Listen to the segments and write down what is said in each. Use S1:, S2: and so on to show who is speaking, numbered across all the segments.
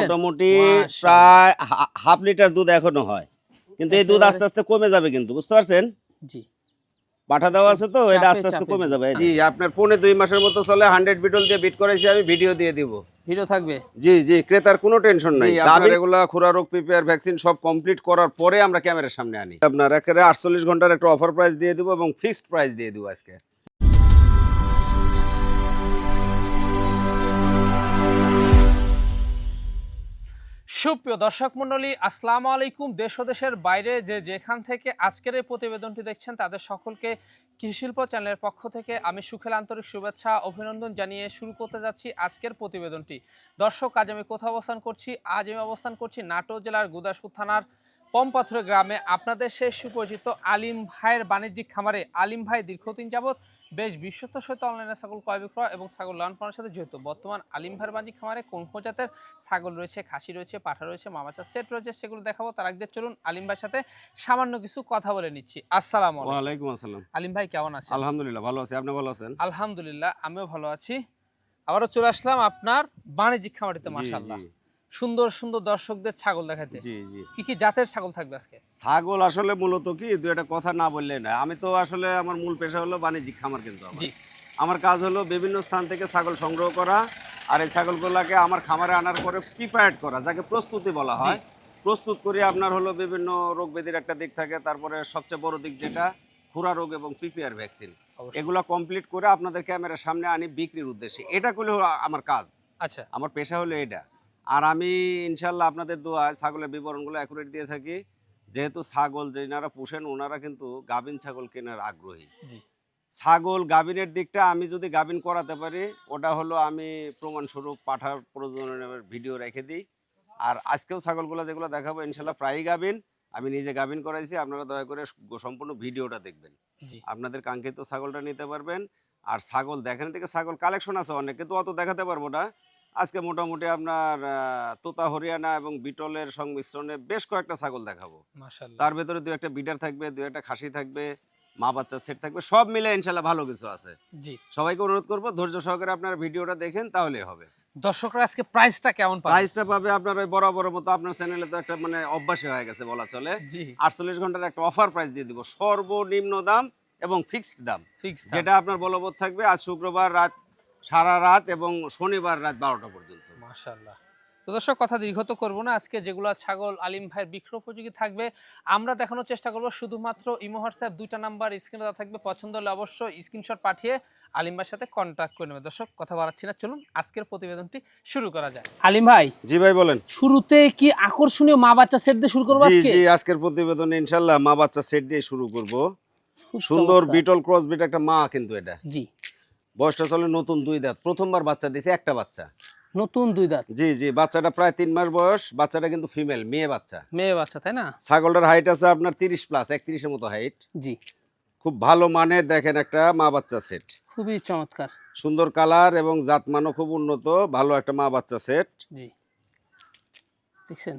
S1: মোটামুটি প্রায় half litre দুধ এখনো হয়, কিন্তু এই দুধ আস্তে আস্তে কমে যাবে, কিন্তু বুঝতে পারছেন?
S2: জি,
S1: পাঠা দেওয়া আছে তো, এটা আস্তে আস্তে কমে যাবে। জি, আপনার 2.5 মাসের মতো চলে। 100 বিটল দিয়ে বিট করাইছি, আমি ভিডিও দিয়ে দিব।
S2: ভিডিও থাকবে।
S1: জি জি, ক্রেতার কোনো টেনশন নাই। আপনার এগুলা খুরা রোগ পিপিআর ভ্যাকসিন সব কমপ্লিট করার পরে আমরা ক্যামেরার সামনে আনি। আপনার একেবারে 48 ঘন্টার একটা অফার প্রাইস দিয়ে দিব এবং ফিক্সড প্রাইস দিয়ে দিব আজকে।
S2: সুপ্রিয় দর্শক মণ্ডলী, আসসালামু আলাইকুম। দেশ ও দেশের বাইরে যেখান থেকে আজকের এই প্রতিবেদনটি দেখছেন তাদের সকলকে কৃষিশিল্প চ্যানেলের পক্ষ থেকে আমি সুখের আন্তরিক শুভেচ্ছা অভিনন্দন জানিয়ে শুরু করতে যাচ্ছি আজকের প্রতিবেদনটি। দর্শক, আজ আমি কোথাও অবস্থান করছি? আজ আমি অবস্থান করছি নাটোর জেলার গুদাসপুর থানার পমপাথর গ্রামে। আপনাদের সেই সুপরিচিত আলিম ভাইয়ের বাণিজ্যিক খামারে। আলিম ভাই দীর্ঘদিন যাবৎ বেশ বিশ্বস্তর সহিত অনলাইনে ছাগল ক্রয় বিক্রয় এবং ছাগল লালন পালনের সাথে জড়িত। বর্তমান আলিম ভাইয়ের বাণিজ্যিক খামারে কোন কোন জাতের ছাগল রয়েছে, খাসি রয়েছে, পাঠা রয়েছে, মামাচার সেট রয়েছে, সেগুলো দেখাবো। তার আগে চলুন আলিম ভাইয়ের সাথে সামান্য কিছু কথা বলে নিচ্ছি। আসসালামু আলাইকুম।
S1: ওয়ালাইকুম আসসালাম।
S2: আলিম ভাই কেমন আছেন?
S1: আলহামদুলিল্লাহ ভালো আছি, আপনি ভালো আছেন?
S2: আলহামদুলিল্লাহ আমিও ভালো আছি। আবারও চলে আসলাম আপনার বাণিজ্যিক খামারিতে। মাশাআল্লাহ, সুন্দর সুন্দর দর্শকদের ছাগল দেখাতে।
S1: জি জি।
S2: কি কি জাতের ছাগল থাকবে আজকে?
S1: ছাগল আসলে মূলত কি, দু একটা কথা না বললে না। আমি তো আসলে আমার মূল পেশা হলো বাণিজ্যিক খামার, কিন্তু
S2: জি,
S1: আমার কাজ হলো বিভিন্ন স্থান থেকে ছাগল সংগ্রহ করা, আর এই ছাগলগুলোকে আমার খামারে আনার পরে প্রিপেয়ার্ড করা, যাকে প্রস্তুতি বলা হয়। প্রস্তুত করে আপনার হলো বিভিন্ন রোগ ব্যাধির একটা দিক থাকে, তারপরে সবচেয়ে বড় দিক যেটা খুরা রোগ এবং পিপিআর ভ্যাকসিন, এগুলো কমপ্লিট করে আপনাদের ক্যামেরার সামনে আনি বিক্রির উদ্দেশ্যে। এটা করলে হলো আমার কাজ।
S2: আচ্ছা,
S1: আমার পেশা হলো এটা। আর আমি ইনশাল্লাহ আপনাদের দোয়ায় ছাগলের বিবরণগুলো অ্যাকুরেট দিয়ে থাকি। যেহেতু ছাগল যেনারা পুষেন ওনারা কিন্তু গাভিন ছাগল কেনার আগ্রহী। ছাগল গাভিনের দিকটা আমি যদি গাভিন করাতে পারি, ওটা হলো আমি প্রমাণস্বরূপ পাঠার প্রজননের ভিডিও রেখে দিই। আর আজকেও ছাগলগুলো যেগুলো দেখাবো ইনশাল্লাহ প্রায়ই গাভিন। আমি নিজে গাভিন করাইছি, আপনারা দয়া করে সম্পূর্ণ ভিডিওটা দেখবেন, আপনাদের কাঙ্ক্ষিত ছাগলটা নিতে পারবেন। আর ছাগল দেখেন থেকে ছাগল কালেকশন আছে অনেক, কিন্তু অত দেখাতে পারবো না। আজকে মোটামুটি আপনার তোতা হরিয়ানা এবং বিটলের সংমিশ্রণে বেশ কয়েকটা ছাগল দেখাবো। তার ভেতরে দু একটা বিটার থাকবে, দু একটা খাসি থাকবে, মা বাচ্চা সেট থাকবে, সব মিলে ইনশাল্লাহ ভালো কিছু আছে। জি, সবাইকে অনুরোধ করবো ধৈর্য সহকারে আপনারা ভিডিওটা দেখেন, তাহলেই হবে।
S2: দর্শকরা আজকে প্রাইসটা কেমন পাবে?
S1: প্রাইসটা পাবে আপনার ওই বরাবরের মতো। আপনার চ্যানেলে তো একটা মানে অভ্যাসই হয়ে গেছে বলা চলে। 48 ঘন্টার একটা অফার প্রাইস দিয়ে দিব, সর্বনিম্ন দাম এবং ফিক্সড দাম, যেটা আপনার বলবৎ থাকবে আজ শুক্রবার রাত সারা রাত এবং শনিবার রাত 12টা পর্যন্ত।
S2: মাশাআল্লাহ। তো দর্শক, কথা দীর্ঘ তো করবো না। আজকে যেগুলো ছাগল আলিম ভাইয়ের বিক্রয় উপযোগী থাকবে আমরা দেখানোর চেষ্টা করব। শুধুমাত্র ইমো হোয়াটসঅ্যাপ দুইটা নাম্বার স্ক্রিনে দেওয়া থাকবে। পছন্দ হলে অবশ্যই স্ক্রিনশট পাঠিয়ে আলিম ভাইয়ের সাথে কন্ট্যাক্ট করে নেবে। দর্শক, কথা বাড়াচ্ছি না, চলুন আজকের প্রতিবেদনটি শুরু করা যায়। আলিম ভাই,
S1: জি ভাই বলেন।
S2: শুরুতে কি আকর্ষণীয় মা বাচ্চা সেট দিয়ে শুরু করব আজকে?
S1: জি, আজকের প্রতিবেদন ইনশাআল্লাহ মা বাচ্চা সেট দিয়ে শুরু করব। সুন্দর বিটল ক্রস বিট একটা মা, কিন্তু এটা
S2: জি
S1: বয়সটা চলে নতুন 2 দাঁত, প্রথমবার বাচ্চা দিয়েছে একটা বাচ্চা,
S2: নতুন 2 দাঁত।
S1: জি জি, বাচ্চাটা প্রায় 3 মাস বয়স। বাচ্চাটা কিন্তু ফিমেল, মেয়ে বাচ্চা।
S2: মেয়ে বাচ্চা, তাই না?
S1: ছাগলটার হাইট আছে আপনার 30 প্লাস, 31 এর মতো হাইট।
S2: জি,
S1: খুব ভালো মানের দেখেন একটা মা বাচ্চা সেট,
S2: খুবই চমৎকার,
S1: সুন্দর কালার এবং জাতমানও খুব উন্নত, ভালো একটা মা বাচ্চা সেট।
S2: জি দেখছেন,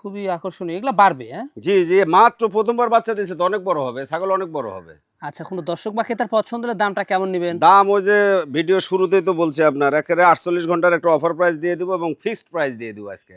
S2: খুবই আকর্ষণীয়। এগুলা বাড়বে? হ্যাঁ
S1: জি জি, মাত্র প্রথমবার বাচ্চা দিয়েছে তো অনেক বড় হবে, ছাগল অনেক বড় হবে।
S2: আচ্ছা, কোনো দর্শক বা ক্রেতার পছন্দ হলে দামটা কেমন নেবেন?
S1: দাম ওই যে ভিডিও শুরুতেই তো বলছি আপনার, একেবারে 48 ঘন্টার একটা অফার প্রাইস দিয়ে দিব এবং ফিক্সড প্রাইস দিয়ে দিব আজকে।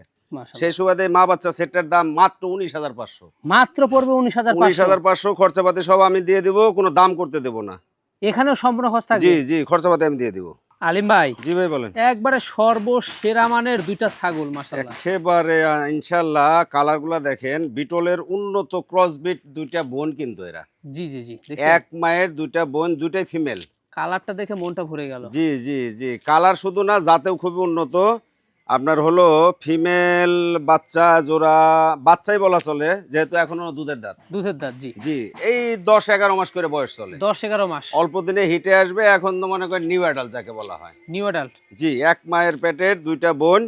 S1: সেই সুবাদে মা বাচ্চা সেটটার দাম মাত্র 19,500।
S2: মাত্র পড়বে 19,500।
S1: খরচাপাতি সব আমি দিয়ে দিব, কোনো দাম করতে দেব না।
S2: এখানেও সম্পূর্ণ খরচ থাকবে?
S1: জি জি, খরচাপাতি আমি দিয়ে দিব।
S2: আলিম ভাই,
S1: জি ভাই বলেন।
S2: একবারে সর্বসেরা মানের দুইটা ছাগল, মাশাআল্লাহ
S1: একেবারে ইনশাআল্লাহ। কালারগুলো দেখেন, বিটলের উন্নত ক্রস বিট দুইটা বোন, কিন্তু এরা
S2: জি জি জি,
S1: এক মায়ের দুইটা বোন, দুইটাই ফিমেল।
S2: কালারটা দেখে মনটা ভরে গেল।
S1: জি জি জি, কালার শুধু না, জাতেও খুবই উন্নত। আপনার হলো ফিমেল বাচ্চা জোড়া, বাচ্চাই বলা চলে যেহেতু এখনো দুধের দাঁত।
S2: দুধের দাঁত, জি
S1: জি, এই 10-11 মাস করে বয়স চলে।
S2: 10-11 মাস,
S1: অল্প দিনে হিটে আসবে। এখন তো মনে করেন নিউ অ্যাডাল্ট যাকে বলা হয়।
S2: নিউ অ্যাডাল্ট,
S1: জি, এক মায়ের পেটের দুইটা বোন।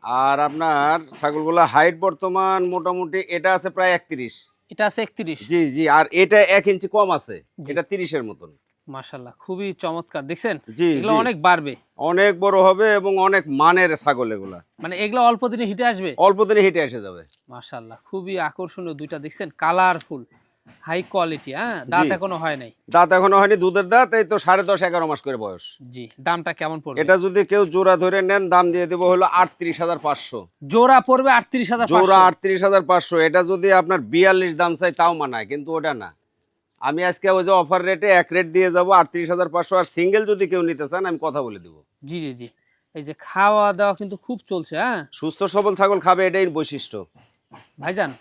S1: আর আপনার ছাগলগুলা হাইট বর্তমান মোটামুটি এটা আছে প্রায় 31,
S2: এটা আছে 31।
S1: জি জি, আর এটা 1 ইঞ্চি কম আছে, এটা 30-এর মতন।
S2: মাশাআল্লাহ, খুবই চমৎকার। দেখছেন,
S1: জি,
S2: এগুলো অনেক বাড়বে,
S1: অনেক বড় হবে এবং অনেক মানের ছাগল এগুলা।
S2: মানে এগুলো অল্প দিনে হিটে আসবে,
S1: অল্প দিনে হিটে এসে যাবে।
S2: মাশাআল্লাহ, খুবই আকর্ষণীয় দুইটা। দেখছেন, কালারফুল। হাই কোয়ালিটি, হ্যাঁ, দাঁত
S1: জি।
S2: এখনো হয় নাই।
S1: দাঁত এখনো হয়নি, দুধের দাঁত, এই তো 10.5-11 মাস করে বয়স।
S2: জি, দামটা কেমন পড়বে?
S1: এটা যদি কেউ জোড়া ধরে নেন, দাম দিয়ে দেবো হলো 38,500।
S2: জোড়া পড়বে 38,500।
S1: জোড়া 38,500। এটা যদি আপনার 42 দাম চাই তাও মানায়, কিন্তু ওটা না। আমি আজকে ওই যে অফার রেটে এক রেট দিয়ে যাবো 38,500। আর সিঙ্গেল যদি কেউ নিতে চান আমি কথা বলে দিব।
S2: জি জি জি, এই যে খাওয়া দাওয়া কিন্তু খুব চলছে, হ্যাঁ
S1: সুস্থ সবল ছাগল খাবে, এটাই বৈশিষ্ট্য।
S2: ভাইজান।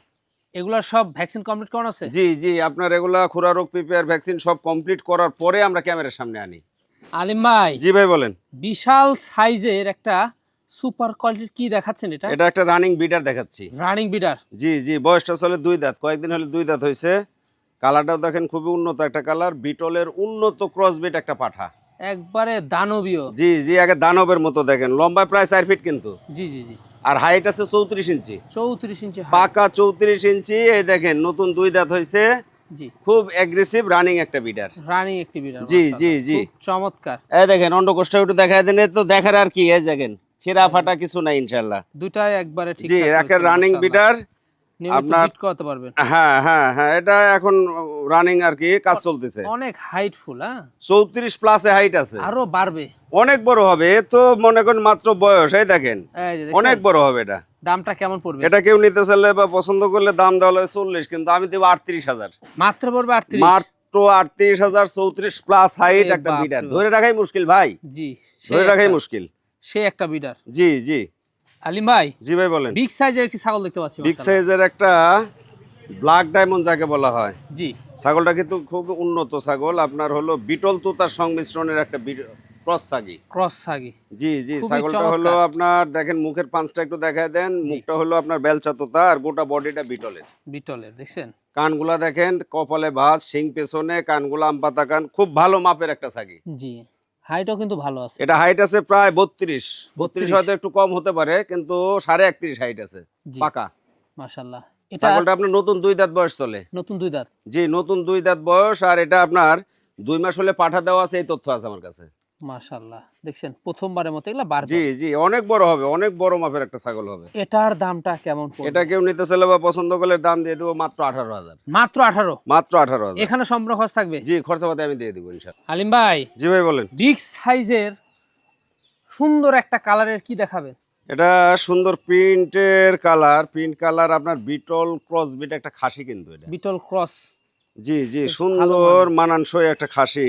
S2: এগুলা সব ভ্যাকসিন কমপ্লিট করানো আছে?
S1: জি জি, আপনার এগুলা খুরা রোগ, পিপিআর ভ্যাকসিন সব কমপ্লিট করার পরে আমরা ক্যামেরার সামনে আনি।
S2: আলিম ভাই,
S1: জি ভাই বলেন।
S2: বিশাল সাইজের একটা সুপার কোয়ালিটির কি দেখাচ্ছেন এটা?
S1: এটা একটা রানিং বিডার দেখাচ্ছি।
S2: রানিং বিডার।
S1: জি জি, বয়সটা চলে 2 দাঁত, কয়েকদিন হলে 2 দাঁত হয়েছে। কালারটাও দেখেন খুবই উন্নত একটা কালার, বিটলের উন্নত ক্রসবিট একটা পাঠা।
S2: একবারে দানবীয়।
S1: জি জি, আগে দানবের মতো দেখেন, লম্বায় প্রায় 4 ফিট কিন্তু।
S2: জি জি জি,
S1: আর হাইট আছে 34 ইঞ্চি,
S2: 34 ইঞ্চি height।
S1: পাকা 34 ইঞ্চি। এই দেখেন নতুন 2 দাঁত হয়েছে,
S2: জি,
S1: খুব অ্যাগ্রেসিভ রানিং একটা বিডার।
S2: রানিং একটি বিডার।
S1: জি জি জি,
S2: চমৎকার।
S1: এই দেখেন অন্ডকোষ্ঠ একটু দেখায় দেন, এই তো দেখার আর কি, এই দেখেন ছেঁড়া ফাটা কিছু নাই ইনশাআল্লাহ।
S2: দুটাই একবারে ঠিক।
S1: জি, একের রানিং বিডার।
S2: নিয়মিত
S1: আপনার
S2: বিট করতে পারবেন।
S1: হ্যাঁ হ্যাঁ হ্যাঁ, এটা এখন রানিং আর কি, কাজ চলতেছে।
S2: অনেক হাইটফুল, হ্যাঁ
S1: 34 প্লাসে হাইট আছে,
S2: আরো বাড়বে।
S1: অনেক বড় হবে। এ তো মনে করেন মাত্র বয়স, এই দেখেন
S2: এই যে দেখছেন?
S1: অনেক বড় হবে এটা।
S2: দামটা কেমন পড়বে?
S1: এটা কেউ নিতে চাইলে বা পছন্দ করলে দাম দেওয়া হবে 40, কিন্তু আমি দেবো 38,000
S2: মাত্র পড়বে 38।
S1: মাত্র 38,000। 34 প্লাস হাইট
S2: এ
S1: একটা
S2: বাপ
S1: বিডার,
S2: রে
S1: ধরে রাখাই মুশকিল ভাই,
S2: জি,
S1: ধরে রাখাই মুশকিল।
S2: সে একটা বিডার।
S1: জি জি
S2: আলিম ভাই,
S1: জি ভাই বলেন।
S2: বিগ সাইজের একটি ছাগল দেখতে পাচ্ছি।
S1: বিগ
S2: মাশাআল্লাহ।
S1: সাইজের একটা ব্ল্যাক ডায়মন্ড যাকে বলা হয়,
S2: জি,
S1: ছাগলটা কিন্তু খুব উন্নত ছাগল। আপনার হলো বিটল তোতার সংমিশ্রণের একটা ক্রস ছাগি।
S2: ক্রস ছাগি।
S1: জি জি,
S2: খুবই
S1: ছাগলটা
S2: চমৎকার।
S1: হলো আপনার দেখেন মুখের পাঁচটা একটু দেখায় দেন। মুখটা হলো আপনার বেলচা তোতা, আর গোটা বডিটা বিটলের।
S2: বিটলের দেখছেন?
S1: কানগুলা দেখেন কপালে ভাঁজ, শিং পেছনে, কানগুলা আমপাতা কান, খুব ভালো মাপের একটা ছাগি।
S2: জি, হাইটও কিন্তু ভালো আছে।
S1: এটা হাইট আছে প্রায় 32।
S2: 32
S1: হয়তো একটু কম হতে পারে, কিন্তু 31.5 হাইট আছে
S2: জি,
S1: পাকা।
S2: মাশাআল্লাহ। এটা
S1: ছাগলটা আপনার নতুন 2 দাঁত বয়স চলে।
S2: নতুন 2 দাঁত।
S1: জি, নতুন 2 দাঁত বয়স। আর এটা আপনার 2 মাস হলে পাঠা দেওয়া আছে, এই তথ্য আছে আমার কাছে।
S2: মাশাআল্লাহ, দেখছেন প্রথমবারের মতো এগুলা বারবার।
S1: জি জি, অনেক বড় হবে, অনেক বড় মাপের একটা ছাগল হবে।
S2: এটার দামটা কেমন পড়বে?
S1: এটা কেউ নিতে চাইলে বা পছন্দ করলে দাম দিয়ে দেবো মাত্র 18,000।
S2: মাত্র 18।
S1: মাত্র 18,000।
S2: এখানে সম্পূর্ণ খরচ থাকবে?
S1: জি, খরচাপাতি আমি দিয়ে দেবো ইনশাআল্লাহ।
S2: আলিম ভাই,
S1: জি ভাই বলেন।
S2: বিগ সাইজের সুন্দর একটা কালারের কি দেখাবেন?
S1: এটা সুন্দর প্রিন্টের কালার, প্রিন্ট কালার আপনার বিটল ক্রস বিট একটা খাসি কিন্তু এটা।
S2: বিটল ক্রস।
S1: জি জি,
S2: বেশ ভালো
S1: সুন্দর মানানসই একটা খাসি।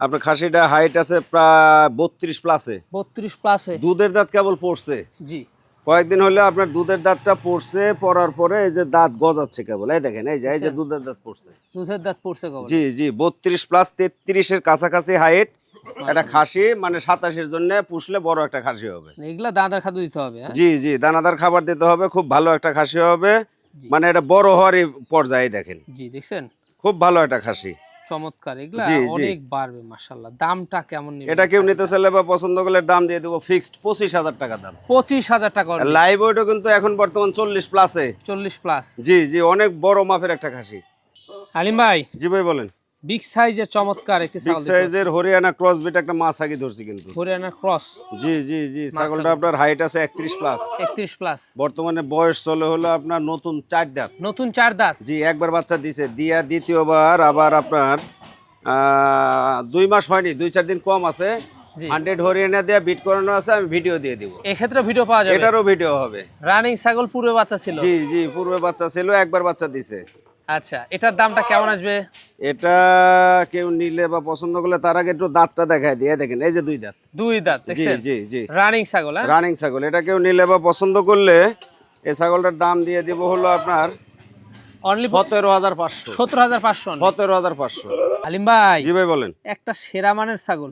S1: আপনার খাসিটা হাইট আছে প্রায় 32 প্লাসে।
S2: 32 প্লাসে।
S1: দুধের দাঁত কেবল পড়ছে,
S2: জি,
S1: কয়েকদিন হলে আপনার দুধের দাঁতটা পড়ছে, পড়ার পরে এই যে দাঁত গজাচ্ছে কেবল, এই দেখেন, এই যে
S2: আচ্ছা।
S1: দুধের দাঁত পড়ছে।
S2: দুধের দাঁত পড়ছে কবে?
S1: জি জি, 32 প্লাস 33-এর কাছাকাছি হাইট একটা খাসি, মানে 27-এর জন্য পুষলে বড় একটা খাসি হবে।
S2: এগুলা দাঁতের খাদ্য দিতে হবে, হ্যাঁ?
S1: জি জি, দানাদার খাবার দিতে হবে, খুব ভালো একটা খাসি হবে।
S2: জি।
S1: মানে এটা বড় হওয়ার পর্যায়ে দেখেন,
S2: জি, দেখছেন?
S1: খুব ভালো একটা খাসি।
S2: চমৎকার। এগুলা
S1: জি, জি।
S2: অনেক বাড়বে মাশাআল্লাহ। দামটা কেমন নেবেন?
S1: এটা কেউ নিতে চাইলে বা পছন্দ করলে দাম দিয়ে দেবো ফিক্সড 25,000 টাকা দাম।
S2: 25,000 টাকা only।
S1: লাইভ ওয়েটও কিন্তু এখন বর্তমান 40 প্লাসে।
S2: 40 প্লাস।
S1: জি জি, অনেক বড় মাপের একটা খাসি।
S2: আলিম ভাই,
S1: জি ভাই বলেন।
S2: বিগ সাইজের চমৎকার একটি
S1: বিগ
S2: ছাগল দেখতে
S1: সাইজের হরিয়ানা ক্রস বিট একটা মাছ আগে ধরছি কিন্তু।
S2: পাচ্ছি। হরিয়ানা ক্রস।
S1: জি জি জি, ছাগলটা আপনার হাইট আছে 31 প্লাস।
S2: 31 প্লাস।
S1: বর্তমানে বয়স চলে হলো আপনার নতুন 4 দাঁত।
S2: নতুন 4 দাঁত।
S1: জি, একবার বাচ্চা দিছে, দিয়া দ্বিতীয়বার আবার আপনার 2 মাস হয়নি, 2-4 দিন কম আছে।
S2: জি।
S1: 100 হরিয়ানা দিয়ে বিট করানো আছে, আমি ভিডিও দিয়ে দিব।
S2: এক্ষেত্রে ভিডিও পাওয়া যাবে?
S1: এটারও ভিডিও হবে।
S2: রানিং ছাগল পূর্বে বাচ্চা ছিল?
S1: জি জি, পূর্বে বাচ্চা ছিল, একবার বাচ্চা দিছে।
S2: আচ্ছা, এটার দামটা কেমন আসবে?
S1: এটা কেউ নিলে বা পছন্দ করলে তার আগে একটু দাঁতটা দেখায় দিয়ে দেখেন, এই যে 2 দাঁত।
S2: 2 দাঁত,
S1: জি
S2: দেখছেন?
S1: জি জি,
S2: রানিং ছাগল, হ্যাঁ?
S1: রানিং ছাগল। এটা কেউ নিলে বা পছন্দ করলে এই ছাগলটার দাম দিয়ে দিব হলো আপনার
S2: অনলি
S1: 17,500।
S2: 17,500।
S1: 17,500।
S2: আলিম ভাই,
S1: জি ভাই বলেন।
S2: একটা সেরা মানের ছাগল।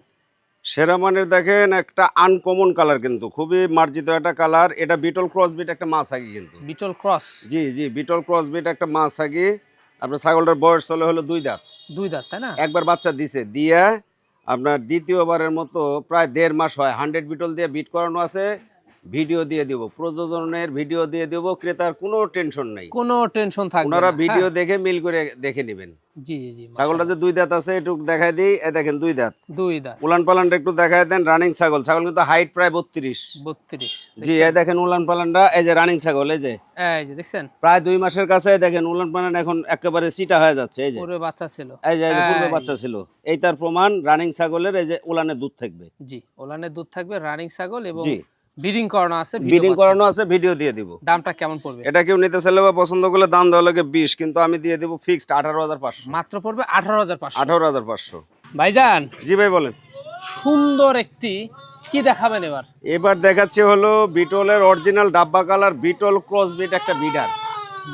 S1: সেরা মানের দেখেন একটা আনকমন কালার, কিন্তু খুবই মার্জিত একটা কালার। এটা বিটল ক্রস বিট একটা মাছ আগে কিন্তু।
S2: বিটল ক্রস।
S1: জি জি, বিটল ক্রস বিট একটা মাছ আগে। আপনার ছাগলটার বয়স চলে হলো 2 দাঁত।
S2: 2 দাঁত, তাই না?
S1: একবার বাচ্চা দিছে, দিয়া আপনার দ্বিতীয়বারের মতো প্রায় 1.5 মাস হয়। 100 বিটল দিয়ে বিট করানো আছে, ভিডিও দিয়ে দিব, প্রযোজনের ভিডিও দিয়ে দিব, ক্রেতার কোনো টেনশন নাই,
S2: কোনো টেনশন থাকবে
S1: ওনারা
S2: না,
S1: ভিডিও
S2: হ্যাঁ।
S1: দেখে মিল করে দেখে নেবেন।
S2: জি জি জি,
S1: ছাগলটা যে 2 দাঁত আছে একটু দেখাই দিই, এই দেখেন 2 দাঁত।
S2: 2 দাঁত,
S1: উলান পালানটা একটু দেখাই দেন। রানিং ছাগল, ছাগল কিন্তু হাইট প্রায় 32।
S2: 32।
S1: জি, এই দেখেন উলান পালানটা, এই যে রানিং ছাগল, এই যে
S2: এই যে দেখছেন
S1: প্রায় 2 মাসের কাছে। দেখেন উলান পালান এখন একেবারে চিটা হয়ে যাচ্ছে, এই যে
S2: পুরো বাচ্চা ছিল,
S1: এই যে পূর্বে
S2: এই
S1: বাচ্চা ছিল। এই তার প্রমাণ, রানিং ছাগলের এই যে উলানে দুধ থাকবে।
S2: জি, ওলানের দুধ থাকবে, রানিং ছাগল এবং
S1: জি,
S2: ব্রিডিং করানো আছে,
S1: ব্রিডিং করানো আছে, ভিডিও দিয়ে দিব।
S2: দামটা কেমন পড়বে?
S1: এটা কেউ নিতে চাইলে বা পছন্দ করলে দাম দেওয়া লাগে 20, কিন্তু আমি দিয়ে দিব ফিক্সড 18,500।
S2: মাত্র পড়বে 18,500।
S1: 18,500।
S2: ভাইজান,
S1: জি ভাই বলেন।
S2: সুন্দর একটি কি দেখাবেন এবার?
S1: এবার দেখাচ্ছি হলো বিটলের অরিজিনাল ডাব্বা কালার বিটল ক্রস বিট একটা বিডার।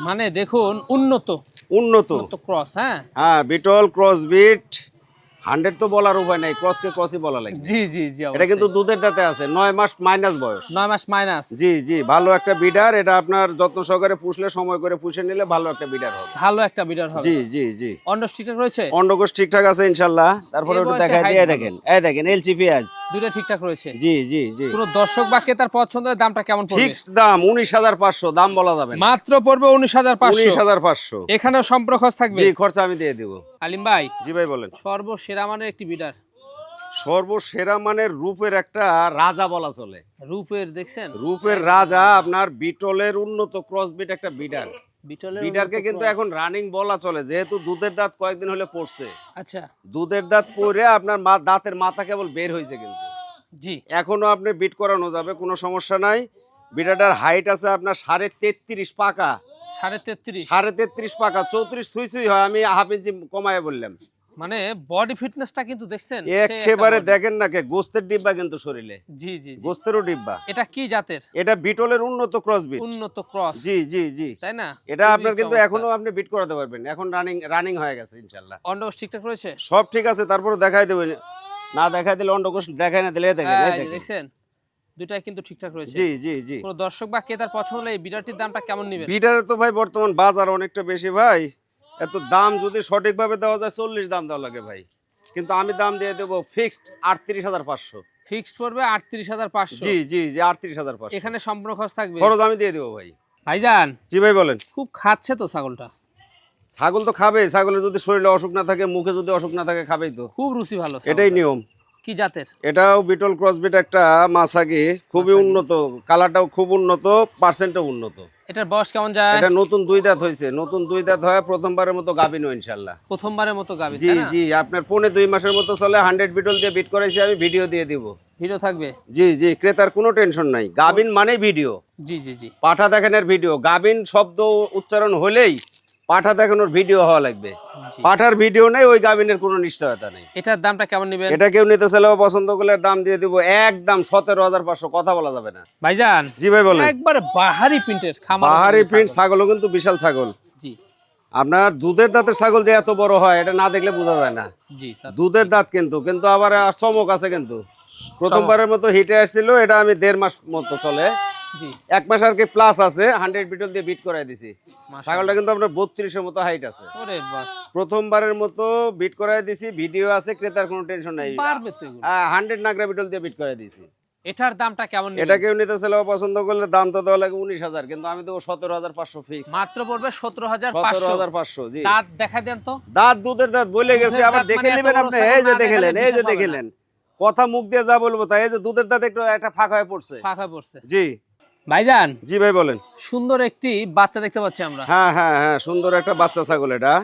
S2: মানে দেখুন উন্নত
S1: উন্নত,
S2: ক্রস, হ্যাঁ
S1: হ্যাঁ বিটল ক্রস বিট 100 তো বলার উপায় নাই, ক্রসকে ক্রসই বলা লাগবে।
S2: জি জি জি,
S1: এটা কিন্তু দুধের দাঁতে আছে, 9 মাস মাইনাস বয়স।
S2: 9 মাস মাইনাস।
S1: জি জি, ভালো একটা বিডার। এটা আপনার যত্ন সহকারে পুষলে, সময় করে পুষে নিলে ভালো একটা বিডার হবে।
S2: ভালো একটা বিডার হবে।
S1: জি জি জি,
S2: অন্ড ঠিকঠাক রয়েছে,
S1: অন্ডকোষ ঠিকঠাক আছে ইনশাআল্লাহ। তারপরে
S2: এই
S1: একটু
S2: বয়সে
S1: দেখাই
S2: height
S1: দিয়ে
S2: ভালো।
S1: দেখেন, এই দেখেন এলচি পেঁয়াজ।
S2: দুটো ঠিকঠাক রয়েছে।
S1: জি জি জি,
S2: পুরো দর্শক বা ক্রেতার পছন্দের দামটা কেমন পড়বে?
S1: ফিক্সড দাম 19,500, দাম বলা যাবে না।
S2: মাত্র পড়বে 19,500।
S1: 19,500।
S2: এখানেও সম্পর্ক থাকবে।
S1: জি, খরচা আমি দিয়ে দিব।
S2: আলিম ভাই,
S1: জি ভাই বলেন।
S2: সর্বসেরা মানের একটি বিডার,
S1: সর্বসেরা মানের রূপের একটা রাজা বলা চলে।
S2: রূপের দেখছেন,
S1: রূপের রাজা আপনার বিটলের উন্নত ক্রসবিট একটা বিডার।
S2: বিটলের
S1: বিডারকে
S2: উন্নত
S1: কিন্তু
S2: cross।
S1: এখন রানিং বলা চলে, যেহেতু দুধের দাঁত কয়েকদিন হলে পড়ছে।
S2: আচ্ছা,
S1: দুধের দাঁত পড়ে আপনার দাঁতের মাথা কেবল বের হয়েছে, কিন্তু
S2: জি
S1: এখনো আপনি বিট করানো যাবে, কোনো সমস্যা নাই। বিডারটার হাইট আছে আপনার 33.5 পাকা,
S2: 33.5।
S1: 33.5 পাকা, 34 সুই সুই হয়। আমি হাফ ইঞ্চি কমায় বললাম।
S2: মানে বডি ফিটনেসটা কিন্তু দেখছেন, সে একটা
S1: একেবারে
S2: body।
S1: দেখেন না কে গোস্তের ডিব্বা কিন্তু শরীরে,
S2: জি জি জি।
S1: গোস্তেরও ডিব্বা।
S2: এটা কি জাতের?
S1: এটা বিটলের উন্নত ক্রসবিট।
S2: উন্নত ক্রস,
S1: জি জি জি,
S2: তাই না?
S1: এটা
S2: খুবই
S1: আপনার কিন্তু
S2: চমৎকার।
S1: এখনো আপনি বিট করাতে পারবেন, এখন রানিং হয়ে গেছে ইনশাআল্লাহ।
S2: অন্ডকোষ ঠিকঠাক রয়েছে,
S1: সব ঠিক আছে। তারপরে দেখাই দেবেন, না দেখাই দিলে অন্ডকোষ দেখাই না দিলে দেখেন, এই
S2: এই যে
S1: দেখেন।
S2: দেখছেন দুটাই কিন্তু ঠিকঠাক রয়েছে।
S1: জি জি জি,
S2: কোনো দর্শক বা ক্রেতার পছন্দ হলে এই বিডারটির দামটা কেমন নেবেন?
S1: বিটারে তো ভাই বর্তমান বাজার অনেকটা বেশি ভাই। এত দাম যদি সঠিকভাবে দেওয়া যায় 40 দাম দেওয়া লাগে ভাই, কিন্তু আমি দাম দিয়ে দেবো ফিক্সড 38,500।
S2: ফিক্সড পড়বে 38,500।
S1: জি জি জি, 38,500।
S2: এখানে সম্পূর্ণ খরচ থাকবে।
S1: খরচ আমি দিয়ে দেবো ভাই।
S2: ভাইজান,
S1: জি ভাই বলেন।
S2: খুব খাচ্ছে তো ছাগলটা,
S1: ছাগল তো খাবে, ছাগলের যদি শরীরে অসুখ না থাকে, মুখে যদি অসুখ না থাকে, খাবেই তো,
S2: খুব রুচি ভালো
S1: এটাই
S2: ছাগলটার।
S1: নিয়ম।
S2: কি জাতের?
S1: এটাও বিটল ক্রসবিট একটা মাসাগি, খুবই
S2: মাসাগি।
S1: উন্নত, কালারটাও খুব উন্নত, পার্সেন্টও উন্নত।
S2: এটার বয়স কেমন যায়?
S1: এটা নতুন 2 দাঁত হয়েছে, নতুন 2 দাঁত হয়, প্রথমবারের মতো গাবিনো ইনশাআল্লাহ।
S2: প্রথমবারের মতো গাবি,
S1: জি
S2: তাই না?
S1: জি, আপনার 2.5 মাসের মতো চলে। 100 বিটল দিয়ে বিট করাইছি আমি, ভিডিও দিয়ে দিব।
S2: ভিডিও থাকবে।
S1: জি জি, ক্রেতার কোনো টেনশন নাই। গাবিন মানে ভিডিও,
S2: জি জি জি।
S1: পাঠা দেখানোর ভিডিও। গাবিন শব্দ উচ্চারণ হলেই পাঠা দেখানোর ভিডিও হওয়া লাগবে।
S2: জি।
S1: পাঠার ভিডিও নেই, ওই গাবিনের কোনো নিশ্চয়তা নেই।
S2: এটার দামটা কেমন নেবেন?
S1: এটা কেউ নিতে চাইলেও পছন্দ করলে দাম দিয়ে দিব একদম 17,500, কথা বলা যাবে না।
S2: ভাইজান,
S1: জি ভাই বলেন।
S2: একবারে বাহারি প্রিন্টের খামার,
S1: বাহারি প্রিন্ট ছাগলও কিন্তু বিশাল ছাগল।
S2: জি
S1: আপনার দুধের দাঁতের ছাগল যে এত বড় হয়, এটা না দেখলে বোঝা যায় না।
S2: জি,
S1: দুধের দাঁত কিন্তু কিন্তু আবার চমক আছে। কিন্তু প্রথমবারের মতো হিটে আসছিল, এটা আমি 1.5 মাস মতো চলে,
S2: জি।
S1: 1 মাস আর কি প্লাস আছে। 100 বিটল দিয়ে বিট করাই দিছি।
S2: মাশাআল্লাহ।
S1: ছাগলটা কিন্তু আপনার 32-এর মতো হাইট আছে।
S2: ওরে বাস,
S1: প্রথমবারের মতো বিট করাই দিছি, ভিডিও আছে, ক্রেতার কোনো টেনশন নাই।
S2: পারবে তো এগুলো।
S1: 100 নাগরা বিটল দিয়ে বিট করাই দিছি।
S2: এটার দামটা কেমন নেবেন?
S1: এটা কেউ নিতে চাইলেও পছন্দ করলে দাম তো দেওয়া লাগে 19,000, কিন্তু আমি দেবো 17,500 ফিক্স।
S2: মাত্র পড়বে 17,500।
S1: 17,500। জি,
S2: দাঁত দেখা দেন তো।
S1: দাঁত দুধের দাঁত বলে গেছে,
S2: দুধের
S1: আবার
S2: দাঁত
S1: দেখে
S2: মানে এত
S1: নেবেন
S2: বড়
S1: আপনি।
S2: ছাগল
S1: এই যে
S2: না
S1: দেখলেন,
S2: দেখালে
S1: এই যে
S2: বিশ্বাস হবে
S1: দেখলেন, কথা মুখ দিয়ে যা বলবো তাই। এই যে দুধের দাঁত একটু একটা ফাঁক হয়ে পড়ছে।
S2: ফাঁক হয়ে পড়ছে।
S1: জি
S2: ভাইজান,
S1: জি ভাই বলেন।
S2: সুন্দর একটি বাচ্চা দেখতে পাচ্ছি আমরা।
S1: হ্যাঁ হ্যাঁ হ্যাঁ, সুন্দর একটা বাচ্চা ছাগল। এটা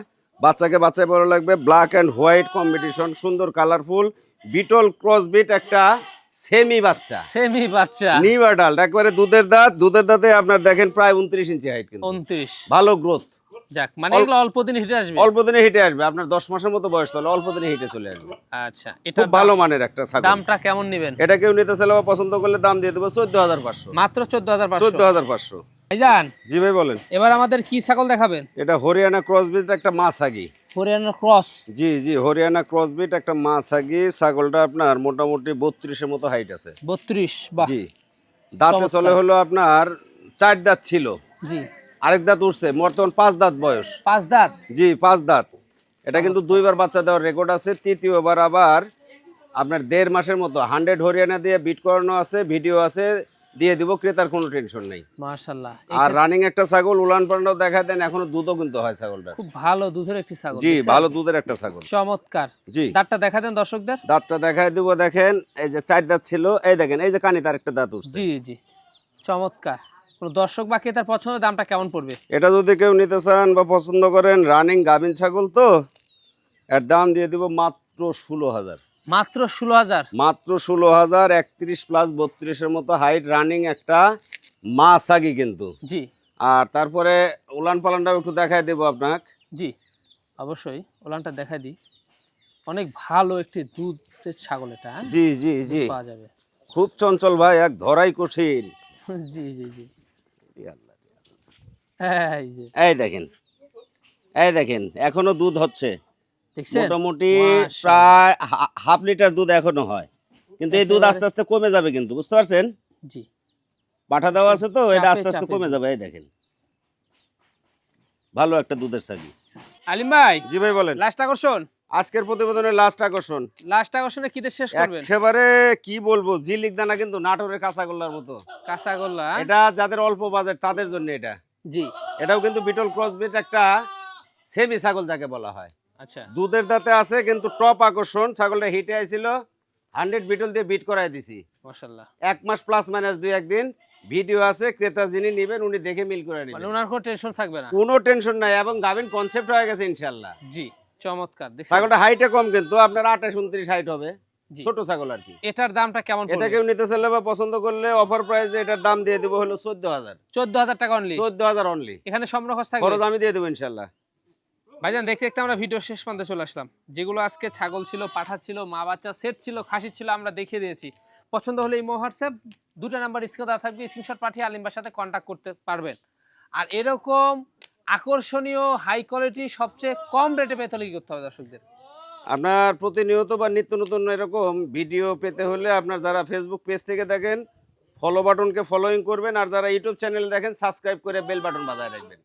S1: বাচ্চাকে বাচ্চায় বড় লাগবে, ব্ল্যাক অ্যান্ড হোয়াইট কম্বিনেশন, সুন্দর কালারফুল বিটল ক্রসবিট একটা সেমি বাচ্চা,
S2: সেমি বাচ্চা,
S1: নিউ অ্যাডাল্ট, একবারে দুধের দাঁতে আপনার দেখেন প্রায় 29 ইঞ্চি হাইট, কিন্তু
S2: 29।
S1: ভালো গ্রোথ।
S2: যাক, মানে এগুলো অল্প দিন হিটে আসবে।
S1: অল্প দিনে হিটে আসবে, আপনার 10 মাসের মতো বয়স হলে অল্প দিনে হিটে চলে আসবে।
S2: আচ্ছা,
S1: খুব
S2: এটা
S1: ভালো মানের একটা ছাগল।
S2: দামটা কেমন নেবেন?
S1: এটা কেউ নিতে চাইলে বা পছন্দ করলে দাম দিয়ে দেবো 14,500।
S2: মাত্র 14,500।
S1: 14,500।
S2: ভাইজান,
S1: জি ভাই বলেন।
S2: এবার আমাদের কি ছাগল দেখাবেন?
S1: এটা হরিয়ানা ক্রসবিট একটা মাছাগি।
S2: হরিয়ানার ক্রস।
S1: জি জি, হরিয়ানা ক্রসবিট একটা মাছাগি। ছাগলটা আপনার মোটামুটি 32-এর মতো হাইট আছে।
S2: 32। বাহ,
S1: জি, দাঁতে
S2: চমৎকার।
S1: চলে হলো আপনার 4 দাঁত ছিল,
S2: জি।
S1: আরেক দাঁত উঠছে, বর্তমান 5 দাঁত বয়স।
S2: 5 দাঁত।
S1: জি, 5 দাঁত। এটা কিন্তু 2বার বাচ্চা দেওয়ার রেকর্ড আছে, তৃতীয়বার আবার আপনার 1.5 মাসের মতো 100 হরিয়ানা দিয়ে বিট করানো আছে, ভিডিও আছে, দিয়ে দিব, ক্রেতার কোনো টেনশন নেই।
S2: মাশাআল্লাহ।
S1: আর রানিং একটা ছাগল, উলান পালানটাও দেখা দেন, এখনো দুধও কিন্তু হয় ছাগলটা।
S2: খুব ভালো দুধের একটি ছাগল।
S1: জি, ভালো দুধের একটা ছাগল।
S2: চমৎকার।
S1: জি,
S2: দাঁতটা দেখা দেন দর্শকদের।
S1: দাঁতটা দেখায় দিব, দেখেন এই যে 4 দাঁত ছিল, এই দেখেন এই যে কানিতে আরেকটা দাঁত উঠছে।
S2: জি জি, চমৎকার। কোন দর্শক বা ক্রেতার পছন্দের দামটা কেমন পড়বে?
S1: এটা যদি কেউ নিতে চান বা পছন্দ করেন, রানিং গাভিন ছাগল তো, এর দাম দিয়ে দিব মাত্র 16,000।
S2: মাত্র 16,000?
S1: মাত্র 16,000। 31 প্লাস 32-এর মতো হাইট, রানিং একটা মা ছাগি কিন্তু।
S2: জি।
S1: আর তারপরে উলান পালানটাও একটু দেখায় দেবো আপনাকে।
S2: জি, অবশ্যই ওলানটা দেখা দিই। অনেক ভালো একটি দুধের ছাগল এটা।
S1: জি জি জি,
S2: পাওয়া যাবে।
S1: খুব চঞ্চল ভাই, এক ধরাই কঠিন।
S2: জি জি জি,
S1: এই দেখেন, এই দেখেন, এখনো দুধ হচ্ছে,
S2: দেখছেন?
S1: মোটামুটি
S2: মাশাআল্লাহ।
S1: প্রায় হাফ লিটার দুধ এখনো হয়, কিন্তু এই দুধ আস্তে আস্তে কমে যাবে কিন্তু, বুঝতে পারছেন?
S2: জি,
S1: পাঠা দেওয়া আছে তো, এটা
S2: চাপে
S1: আস্তে আস্তে
S2: চাপে
S1: কমে
S2: দুধ।
S1: যাবে। এই দেখেন, ভালো একটা দুধের ছাগি।
S2: আলিম ভাই,
S1: জি ভাই বলেন।
S2: লাস্ট আকর্ষণ।
S1: আজকের প্রতিবেদনের লাস্ট আকর্ষণ,
S2: লাস্ট আকর্ষণে কি দিয়ে শেষ করবেন?
S1: একেবারে কি বলবো, জিলিক দানা কিন্তু নাটোরের কাঁচাগোল্লার মতো।
S2: কাঁচাগোল্লা।
S1: এটা যাদের অল্প বাজেট তাদের জন্য এটা।
S2: জি।
S1: এটাও কিন্তু বিটল ক্রসবিট একটা সেমি ছাগল যাকে বলা হয়।
S2: আচ্ছা।
S1: দুধের দাঁতে আছে, কিন্তু টপ আকর্ষণ, ছাগলটা হিটে আইছিল, 100 বিটল দিয়ে বিট করাই দিছি।
S2: মাশাআল্লাহ।
S1: 1 মাস প্লাস মাইনাস 2-1 দিন ভিডিও আছে, ক্রেতা যিনি নেবেন উনি দেখে মিল করে
S2: মানে
S1: নেবেন,
S2: ওনার কোনো টেনশন থাকবে না।
S1: কোনো টেনশন নাই, এবং গাভিন কনসেপ্ট হয়ে গেছে ইনশাআল্লাহ।
S2: জি, চমৎকার। দেখছেন?
S1: ছাগলটা হাইটে কম, কিন্তু আপনার 28-29 হাইট হবে,
S2: জি।
S1: ছোট ছাগল আর কি।
S2: এটার দামটা কেমন
S1: এটা
S2: পড়বে?
S1: কেউ নিতে চাইলে বা পছন্দ করলে অফার প্রাইসে এটার দাম দিয়ে দিব হলো 14,000।
S2: 14,000 টাকা অনলি?
S1: 14,000 অনলি।
S2: এখানে সম্পূর্ণ খরচ থাকবে?
S1: খরচ আমি দিয়ে দেবো ইনশাআল্লাহ।
S2: ভাইজান, দেখতে দেখতে আমরা ভিডিও শেষ প্রান্তে চলে আসলাম। যেগুলো আজকে ছাগল ছিল, পাঠা ছিল, মা বাচ্চা সেট ছিল, খাসি ছিল, আমরা দেখিয়ে দিয়েছি। পছন্দ হলে ইমো হোয়াটসঅ্যাপ দুটো নাম্বার স্ক্রিনে দেওয়া থাকবে, স্ক্রিনশট পাঠিয়ে আলিম ভাইয়ের সাথে কন্ট্যাক্ট করতে পারবেন। আর এরকম আকর্ষণীয় হাই কোয়ালিটি সবচেয়ে কম রেটে পেতে হলে কি করতে হবে দর্শকদের?
S1: আপনার প্রতিনিয়ত বা নিত্য নতুন এরকম ভিডিও পেতে হলে আপনার যারা ফেসবুক পেজ থেকে দেখেন, ফলো বাটনকে ফলোইং করবেন, আর যারা ইউটিউব চ্যানেল দেখেন সাবস্ক্রাইব করে বেল বাটন বাজায় রাখবেন।